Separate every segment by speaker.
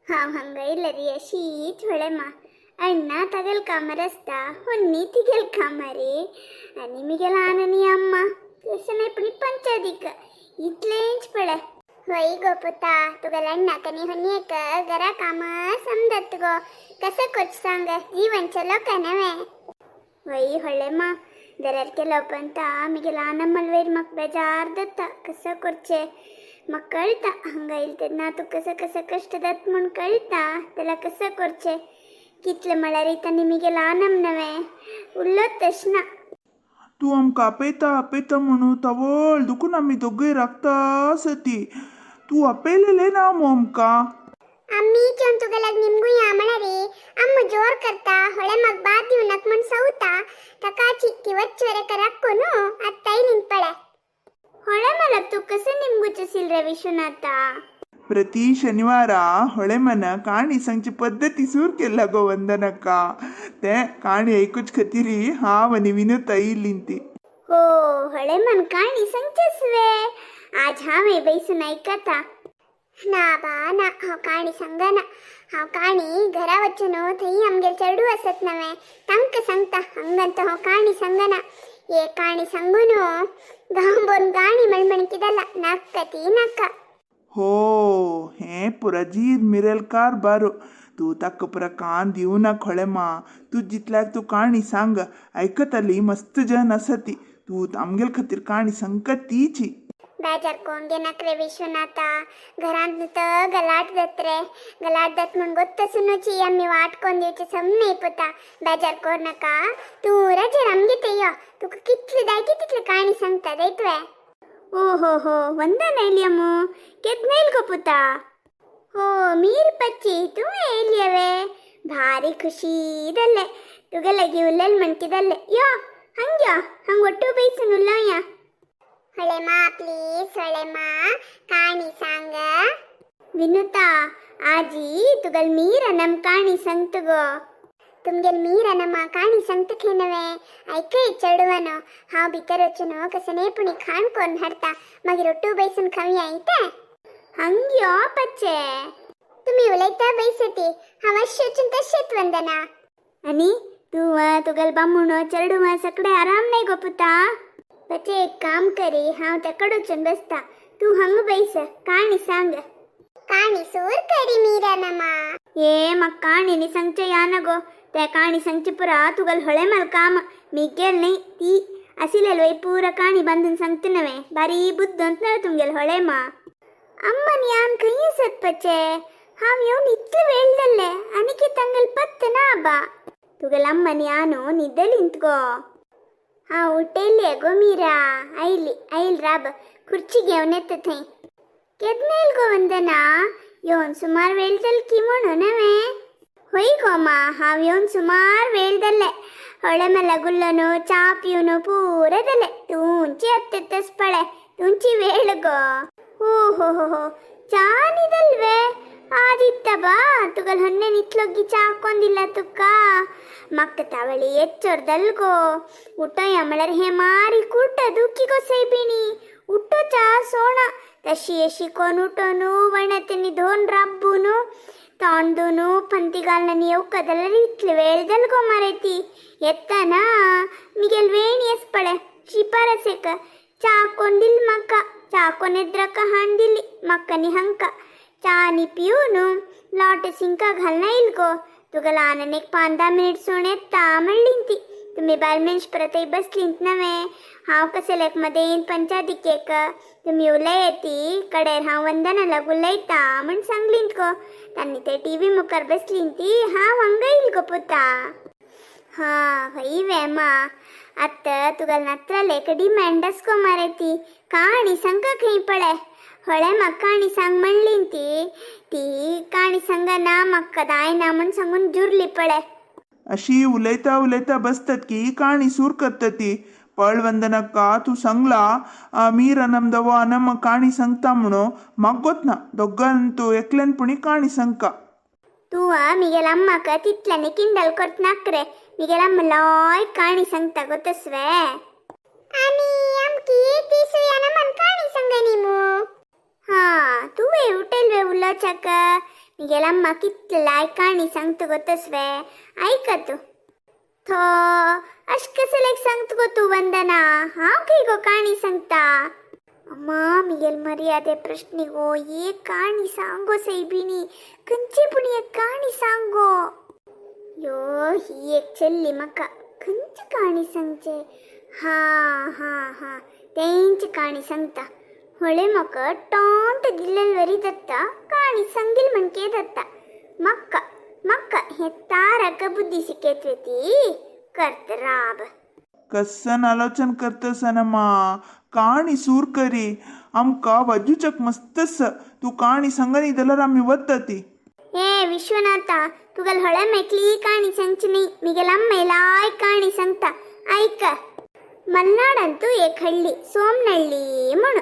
Speaker 1: ಹಾಂ ಹಂಗ ಇಲ್ಲರಿ ಶೀತ್ ಹೊಳೆಮ್ಮ ಅಣ್ಣ ತಗಲ್ಕಾಮ ರಸ್ತ ಹೊನ್ನಿ ತಿಗಲ್ಕಾಮರಿ ನಿಮಗೆಲ್ಲ ಆನನಿ ಅಮ್ಮ ಕೆಸನೆ ಪುಣಿ ಪಂಚಾದಿಕ ಇತ್ಲೇಂಚ್ ಪಳೆ ವೈ ಗೋಪುತ ತುಗಲ ಅಣ್ಣ ಕನಿ ಹೊನ್ನಿಯಕ ಗರ ಕಾಮ ಸಮದತ್ಗೋ ಕಸ ಕೊಚ್ಚಾಂಗ ಜೀವನ್ ಚಲೋ ಕನವೆ ವೈ ಹೊಳೆಮ್ಮ ದರರ್ಕೆ ಲೋಪಂತ ಮಿಗೆಲ್ಲ ನಮ್ಮಲ್ವೇರ್ ಮಕ್ ಬೇಜಾರ್ದತ್ತ ಕಸ ಕೊರ್ಚೆ ಮಕ್ಕಳ್ತಾ ಹಂಗ ಇಲ್ತದ ನಾ ತು ಕಸ ಕಸ ಕಷ್ಟದತ್ ಮುನ್ ಕಳ್ತಾ ತೆಲ ಕಸ ಕೊರ್ಚೆ कितले मळारीता निमಗೆಲ್ಲ नमनवे उल्लोद तक्षण
Speaker 2: तू आमकां आपयता आपयता म्हणून तवळ दुखून आमी दोगूय राखता सती तू आपयलेले ना मो आमकां
Speaker 1: आम्ही तुगेलाग निमगू या म्हणारे अम्म जोर करता ಹೊಳೆ ಮಗ್ ಬಾತ್ ದಿವನಕ್ ಮನ್ ಸೌತಾ ತಕಾಚಿ ಕಿವಚ್ಚರೆ ಕರಕ್ಕೊನು ಅತ್ತೈ ನಿಂಪಳೆ ಹೊಳೆ ಮಲಕ್ ತು ಕಸ ನಿಮ್ಗುಚ್ಚಸಿಲ್ರೆ ವಿಶ್ವನಾಥ
Speaker 2: ಪ್ರತಿ ಶನಿವಾರ ಹೊಳೆಮನ ಕಾಣಿ ಸಂಚಿ ಪದ್ಧತಿ सूर केला गो वंदनक्क ते काणी ऐकूच खतीरी हावनी विनुता इल्लिंती
Speaker 1: हो ಹೊಳೆಮನ್ काणी संचसवे आज हावे बैसून ऐकता ना बा ना हाव काणी संगना हाव काणी घरा वच्चनो थई आमगे चढू असत नवे तंक संगता हंगंत हाव काणी संगना ये काणी संगुनो गांबोन काणी मणमणकिदಲ್ಲ नक्कती नक्का
Speaker 2: हो हे पुरा जीद मिरेलकार बारो तू तक पुरा कान दिवू ना खोळेमा तू जितल्याक तू काणी सांग ऐकतली मस्त जन असती तू आमगेल खातीर काणी संकत तीची
Speaker 1: बेजार कोंगे नकरे विश्वनाथ घरांत त गलाट दत म्हण गोत्त सुनोची आम्ही वाटकोन दिवचे समने पता बेजार कोर नका तू रजे आमगे तेयो तुका कितली दायकी तितली काणी सांगता दैतवे ओ हो वंदन एलियमु केद्नेल गोपुता हो मीर पच्ची तुम्हें एलियवे भारी खुशी ಇದಲ್ಲೇ ತುಗಲಗಿ ಉಲ್ಲಲ್ ಮಣ್ಕಿದಲ್ಲೇ ಯೋ ಹಂಗ್ಯೋ ಹಂಗ ಒಟ್ಟು ಬೈಸನ್ ಉಲ್ಲಯ್ಯ ಹೊಳೆಮಾ ಪ್ಲೀಸ್ ಹೊಳೆಮಾ ಕಾಣಿ सांग ವಿನುತಾ ಆಜಿ ತುಗಲ್ ಮೀರ ನಮ್ ಕಾಣಿ ಸಂಗ್ತಗೋ तुमगे मीरा नमा काणी संगतखेनवे ऐके चढवनो हाव भितर वचनो कसने पुणी खाण कोण हरता मागीर रोट्टू बैसून खावया आयते हंग्यो पच्चे तुम्ही उलयता बैसती हांव अशें वचून तशेंच वंदना आनी तू तुगल बामणो चढवा सकडे आराम नाही गोपुता पच्चे एक काम करी हांव तेकड वचून बसता तू हंग बैस काणी सांग काणी सूर करी मीरा नमा ए मग काणी नि संगचे यानगो त्या काणी संगची पुरा तुगल ಹೊಳೆ मल काम मिगेल नाही ती असिलेल्वै पूरा काणी बांधून सांगते नवे बारी बुद्ध ಅಂತ तुमगेल ಹೊಳೆ मा अम्मन यान कहीं सत पचे हाव येऊन इतले वेळदल्ले अनिके तंगल पत्ते ना बा तुगल अम्मन यानो निद्दल इंतगो हा उठेले गो मीरा ऐल राब खुर्ची घेऊन येत थई केदनेल गो वंदना येऊन सुमार वेळदल की म्हणून नवे होई गोमा हाव येऊन सुमार वेळदल्ले ಹೊಳೆ ಮಲ ಗುಲ್ಲನು ಚಾ ಪಿಯುನು ಪೂರದಲ್ಲೆ ತೂಂಚಿ ಹತ್ತೆತ್ತಸ್ ಪಳೆ ತೂಂಚಿ ವೇಳಗೋ ಓಹೋ ಚಾನಿದಲ್ವೇ ಆದಿತ್ತ ಬಾ ತುಗಲ್ ಹೊನ್ನೆ ನಿತ್ಲೊಗ್ಗಿ ಚಾ ಹಾಕೊಂದಿಲ್ಲ ತುಕ್ಕ ಮಕ್ಕ ತವಳಿ ಎಚ್ಚೊರ್ದಲ್ಗೋ ಊಟ ಯಮಳರ್ ಹೇ ಮಾರಿ ಕೂಟ ದುಕ್ಕಿಗೋ ಸೈಬಿಣಿ ಉಟ್ಟೋ ಚಾ ಸೋಣ तशी अशी कोण उठोनु वणतनी दोन राबूनु तांडूनु पंती घालना येऊ कदल इतले वेळ दल गो मारेती येताना मिगेल वेणी एस पडे शिपारसेक चा कोंदिल मक्का चा कोनेद्रक हांडिली मक्कनी हंक चानी पिऊनु लॉट सिंका घालना इल्गो तुगला आननेक 5-10 मिनिट सोने तामळलिंती तुम्ही बालमेंच प्रतई बसलींत नवे हाव कसेलेक मध्ये पंचायतीकेक तुम्ही उलयती कडेर हांव वंदनाला उलयता म्हण सांगलींत गो तांणी ते टीव्ही मुखार बसलींती हांव हांगा येईल गो पुता हा हई वेमा आत्त तुगल नत्रले कडी मेंडस्को मारेती काणी सांग खंय पळे ಹೊಳೆ ಮಕ್ಕಾಣಿ सांग म्हणलींती ती काणी सांगना मक्का दायना म्हण सांगून जुरली पळे
Speaker 2: अशी उलयता उलयता बसतात की काणी सूर करता ती पळ वंदनक्क तू सांगला मीर नमदव नम काणी सांगता म्हणून म्हाका गोतना दोगान तू एकल्यानपणी काणी सांगका
Speaker 1: तू मिगेल अम्माक तितल्याने किंडल करत नाकरे मिगेल अम्मा लय काणी सांगता गोतस्वे आणि आमकी दिसुया मन काणी सांगनी मु हा तू वे उठेल वे उल्लोचक मिगेलम्मा कितला काणी सांगतो गो तसवे ऐकतो थो अश कसले सांगतो गो तू वंदना हाव की गो काणी सांगता अम्मा मिगेल मर्यादे प्रश्निगो ये काणी सांगो सैबिनी कंचे पण एक काणी सांगो यो ही एक चल्ली मका कंच काणी सांगचे हा हा हा तेंच काणी सांगता ಹೊಳೆ ಮಕ್ಕ ಟಾಂಟ್ ಗಿಲ್ಲಲ್ವರಿ ದತ್ತ ಕಾಣಿ ಸಂಗಿಲ್ ಮಣ್ಕೆ ದತ್ತ ಮಕ್ಕ ಮಕ್ಕ ಹೆತ್ತಾರಕ ಬುದ್ಧಿ ಸಿಕ್ಕೇತ್ವತಿ ಕರ್ತರಾಬ
Speaker 2: कसन आलोचन करतसनमा काणी सूर करी आमका वजूचक मस्तस तू काणी संगनी दलर आम्ही वत्तती
Speaker 1: ए विश्वनाथ तुगल ಹೊಳೆ मैकली काणी संगचनी मिगेलम्मे लाय काणी सांगता ऐक मल्नाडंतू एक हಳ್ಳಿ ಸೋಮನಹಳ್ಳಿ म्हणू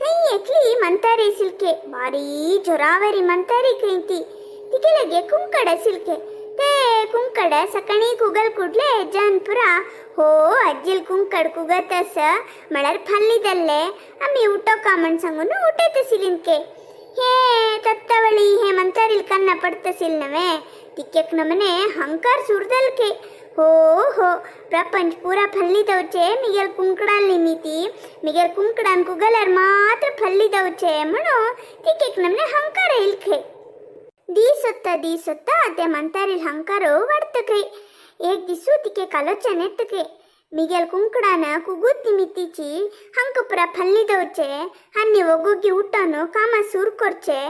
Speaker 1: तई एकली मंतारी सिल्के बारी जोरावरी मंतारी कैंती तिकेलगे कुंकड सिल्के ते कुंकड सकणी कुगल कुडले जानपुर हो अज्जिल कुंकड कुगतस मळर फल्लिदल्ले आम्ही उठो कामण सांगून उठेत सिलिंके हे तत्तवळी हे मंतारील कन्न पडतसिल नवे तिक्केक नमने हंकार सुरदल्के हो हो प्रपंच पूरा फल्ली दवचे मिगेल कुंकडाल निमिती मिगेल कुंकडान कुगलर मात्र फल्ली दवचे म्हणो तिकेक नमने हंकार इल्खे दी सोत्ता ते मंतारील हंकारो वाढतके एक दिसू तिके आलोचने येतके मिगेल कुंकडान कुगूत निमितीची हंक पुरा फल्ली दवचे हन्नी ಒಗ್ಗೊಗ್ಗಿ ಊಟನು ಕಾಮ सूर करचे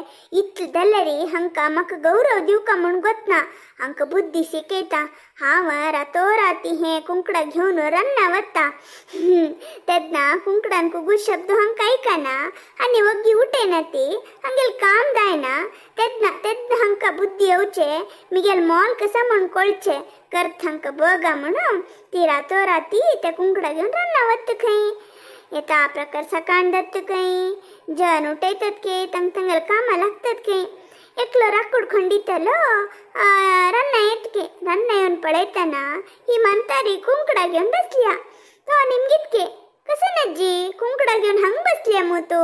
Speaker 1: इतल दल्लरी हंक मक गौरव दिवका म्हण गोतना हंक बुद्धी सिकेता हाव रातोराती हे कुंकडा घेऊन रन्ना वत्ता तेदना कुंकडान कुगू शब्द हंक ऐकाना आणि ಒಗ್ಗಿ उठेना ती हंगेल काम दायना तेदना हंक बुद्धी येवचे मिगेल मॉल कसा म्हण कोळचे करत हंक बघा म्हणून ती रातोराती त्या कुंकडा घेऊन रन्ना वत्त खई येता प्रकार सकाळ दत्त काही जन उठयतात के तंग तंगल कामा लागतात के एकलो राकूड खंडितलो रन्न येतके रन्न येऊन पळयताना ही मंतारी कुंकडा घेऊन बसल्या तो निमगितके कसन अज्जी कुंकडा घेऊन हंग बसल्या मू तू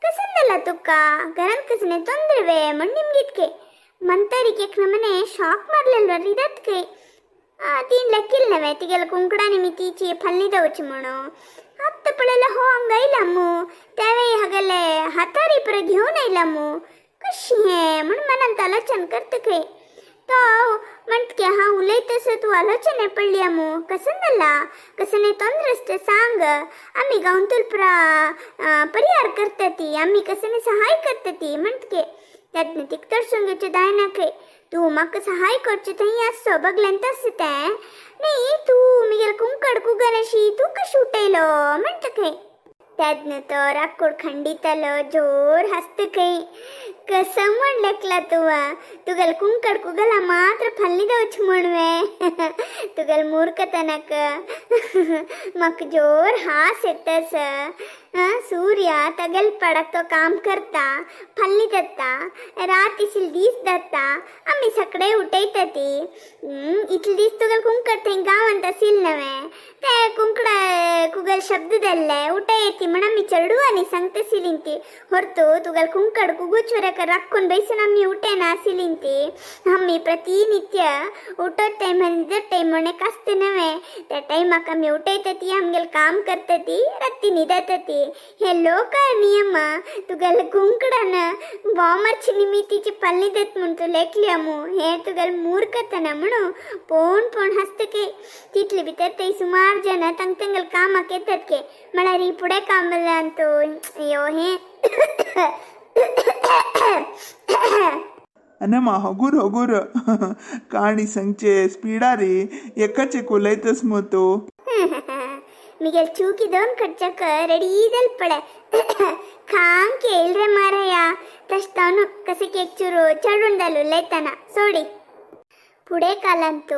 Speaker 1: कसन दला तुका घरात कसने ತೊಂದ್ರವೆ म्हण निमगितके मंतारी केक नमने शॉक मारलेलो रिदतके तीन लेक्किल नवे तिगेल कुंकडा निमितीची फल्ली दवची म्हणो आत्ता पळेला हो हंगायलामू त्यावेळी हगले हातारी पर घेऊन आयलामू कशी हे म्हणून मनात आलोचन करतके तो म्हणतके हा उलयतस तू आलोचने पडल्यामू कसन दल्ला कसने ತೊಂದ್ರस्त सांग आम्ही गाऊन तुल परिहार करतती आम्ही कसने सहाय करतती म्हणतके त्यातने तिकतडसून घेचे दायनाके तू मक सहाय करचे थई असो बगलेंत असते नाही तू मिगेल कुंकड कुगनशी तू कशी उठेलो म्हणतके त्यातनं तो राकोड खंडितलो जोर हस्तके कसं म्हणलेकला तुगल कुंकड कुगला मात्र फल्ली दवच म्हणवे तुगल मूर्खतनक मक जोर हास येतस सूर्य तगल पडक तो काम करता फल्ली दत्ता रातीसिल दीस दत्ता आम्ही सकडे उठयतती इतले दीस तुगल कुंकड थंय गावांत असिल नवे ते कुंकड कुगल शब्द दल्ले उठयती म्हण आम्ही चढू आणि सांगतसिलिंती ಹೊರತು तुगल कुंकड कुगुचवरक राखून बैसून आम्ही उठेना आसिलिंती आम्ही प्रतिनित्य उठो टाइम निजो टाइम म्हणे कास्ते नवे त्या टाइमाक आम्ही उठयतती आमगेल काम करतती राती निदतती हे लोक नियम तुगल कुंकडान बॉमरची निमितीची पल्ली देत म्हण तू लेखल्यामू हे तुगल मूर्खतन म्हणू पोण हस्तके तिथले भितर ते सुमार जन तंगल कामाक येतात के म्हळ्यार पुढे कामला अंतू अयो हे
Speaker 2: अनमा हगूर काणी संगचे स्पीडारी एकाचे कोलयतस मोतो
Speaker 1: मिगेल चूकी दोन खर्चक रेडी दल पडे खांग केल रे मारया तस्तावनु कसे केक चुरू चढून दालू लेताना सोडी पुढे कालंतू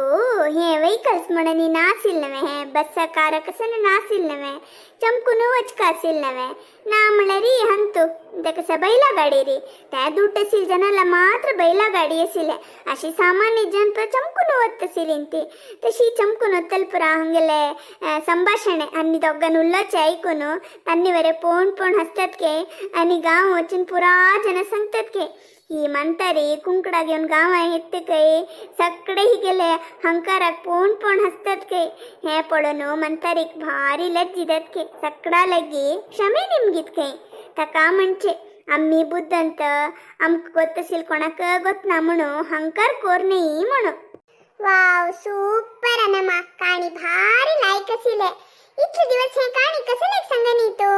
Speaker 1: हे व्हेकल्स म्हणून नासिल नवे हे बस कार कसं नासिल नवे चमकून वचकासिल नवे ना म्हणरी हंतू कस बैला गाडी री त्या दुटसिल जनाला मात्र बैला गाडी असिल अशी सामान्य जन चमकून ओತ್ತಸಿಲ್ ಇಂತಿ तशी चमकून ओತ್ತल पुरा हंगले संभाषणे आणि दोघांना उल्लोचे ऐकून तन्नीवरे पोण हसतात के आणि गाव वचून पुरा जन सांगतात के ही म्हणतारी कुंकडा घेऊन गावा येते काही सकडे ही गेले हंकाराक पोण पोण हसतात काही हे पडून म्हणतारीक भारी लज्जितात काही सकडा लगी क्षमे निमगीत काही ताका म्हणचे आम्ही बुद्धंत आमक ಗೊತ್ತಸಿಲ್ कोणाक ಗೊತ್ತನಾ म्हणू हंकार कोरनेई म्हणू वाव सूपर अनಮ್ಮ काणी भारी लायक असिले इतले दिवस हे काणी कसं लेख सांग नीतू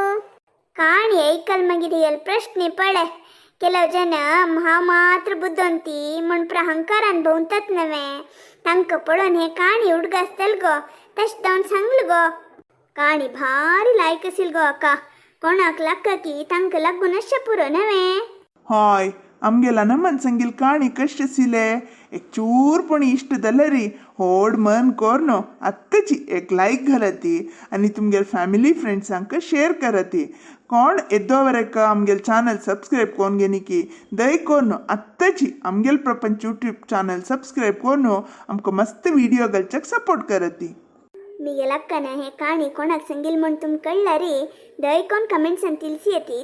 Speaker 1: काणी ऐकल मगी रियल प्रश्न पडे ಕೆಲವು ಜನ ಮಾತ್ರ ಬುದ್ಧಂತಿ ಮಣ್ಪ್ರ ಹಂಕಾರ ಅನ್ಭವಂತತ್ ನವೆ ತಂಕ ಪಡೋನ್ ಹೇ ಕಾಣಿ ಹುಡ್ಗಾಸ್ತಲ್ಗೋ ತಷ್ಟವನ್ ಸಂಗ್ಲಗೋ ಕಾಣಿ ಭಾರಿ ಲಾಯ್ಕಸಿಲ್ಗೋ ಅಕ್ಕ कोणाक लक्की तंक लग्गू नश्य पुरो नवे
Speaker 2: हय आमगेला ना मनसंगील काणी कष्ट सिले एक चूर पण इष्टदಲ್ಲ ರೀ होड मन कोरनो आत्ताची एक लाईक घालती आणि तुमगेल फॅमिली फ्रेंड्सांक शेअर करती कोण एद्दोवरेक आमगेल चॅनल सबस्क्राईब कोण गेनी की दय कोरनो आत्ताची आमगेल प्रपंच यूट्यूब चॅनल सबस्क्राईब कोरनो आमक मस्त व्हिडिओ घालचक सपोर्ट करती
Speaker 1: मी लक्कन हे काणी कोणाक संगील म्हण तुम कळला रे दय कोण कमेंट्स आणि तिलसी येते